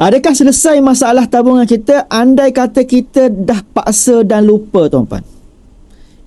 Adakah selesai masalah tabungan kita andai kata kita dah paksa dan lupa, tuan-puan?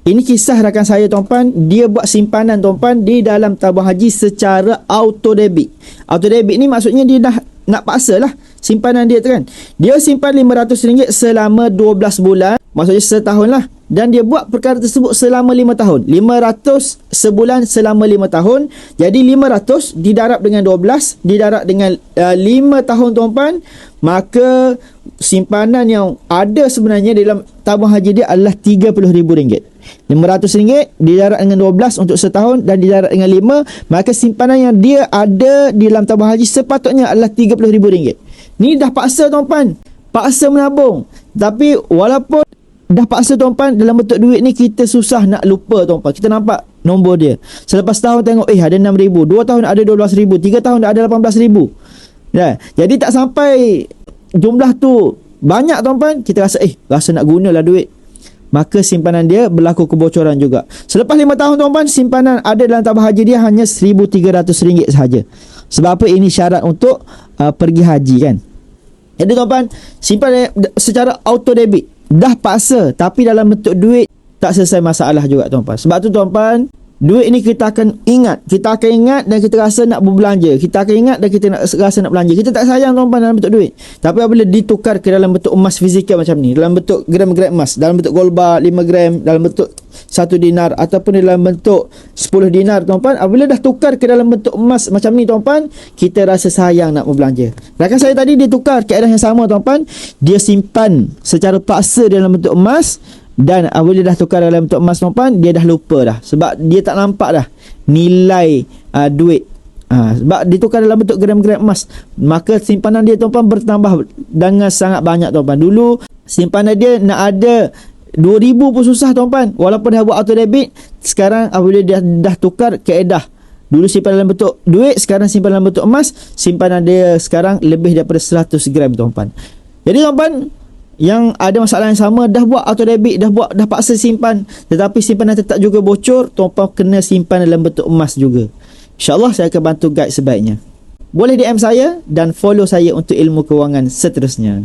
Ini kisah rakan saya, tuan-puan. Dia buat simpanan, tuan-puan, di dalam tabung haji secara auto debit. Auto debit ni maksudnya dia dah nak paksa lah simpanan dia tu kan. Dia simpan RM500 selama 12 bulan. Maksudnya setahun lah. Dan dia buat perkara tersebut selama 5 tahun. 500 sebulan selama 5 tahun. Jadi 500 didarab dengan 12, didarab dengan 5 tahun, tuan-puan. Maka simpanan yang ada sebenarnya dalam tabung haji dia adalah RM30,000. RM500 didarab dengan 12 untuk setahun dan didarab dengan 5, maka simpanan yang dia ada di dalam tabung haji sepatutnya adalah RM30,000. Ni dah paksa, tuan-puan. Paksa menabung. Tapi walaupun dah paksa, tuan-puan, dalam bentuk duit ni kita susah nak lupa, tuan-puan. Kita nampak nombor dia. Selepas tahun tengok ada RM6,000, 2 tahun ada RM12,000, 3 tahun dah ada RM18,000. Ya, jadi tak sampai jumlah tu banyak, tuan-puan, kita rasa rasa nak gunalah duit. Maka simpanan dia berlaku kebocoran juga. Selepas 5 tahun, tuan-puan, simpanan ada dalam tabung haji dia hanya RM1,300 sahaja. Sebab apa? Ini syarat untuk pergi haji kan. Jadi, tuan-puan, simpan secara auto debit. Dah paksa tapi dalam bentuk duit tak selesai masalah juga, tuan-puan. Sebab tu, tuan-puan, duit ni kita akan ingat. Kita akan ingat dan kita rasa nak berbelanja. Kita akan ingat dan kita rasa nak belanja. Kita tak sayang, tuan-puan, dalam bentuk duit. Tapi apabila ditukar ke dalam bentuk emas fizikal macam ni, dalam bentuk gram-gram emas, dalam bentuk gold bar 5 gram, dalam bentuk 1 dinar ataupun dalam bentuk 10 dinar, tuan-puan, apabila dah tukar ke dalam bentuk emas macam ni, tuan-puan, kita rasa sayang nak berbelanja. Rakan saya tadi dia tukar keadaan yang sama, tuan-puan. Dia simpan secara paksa dalam bentuk emas. Dan apabila dah tukar dalam bentuk emas, tuan-puan, dia dah lupa dah. Sebab dia tak nampak dah nilai duit. Sebab ditukar dalam bentuk gram-gram emas. Maka simpanan dia, tuan-puan, bertambah dengan sangat banyak, tuan-puan. Dulu simpanan dia nak ada 2,000 pun susah, tuan-puan. Walaupun dah buat auto debit, sekarang apabila dia dah tukar kaedah. Dulu simpan dalam bentuk duit, sekarang simpan dalam bentuk emas. Simpanan dia sekarang lebih daripada 100 gram, tuan-puan. Jadi, tuan-puan, yang ada masalah yang sama, dah buat auto debit, dah paksa simpan, tetapi simpanan tetap juga bocor, tuan-puan kena simpan dalam bentuk emas juga. InsyaAllah saya akan bantu guide sebaiknya. Boleh DM saya dan follow saya untuk ilmu kewangan seterusnya.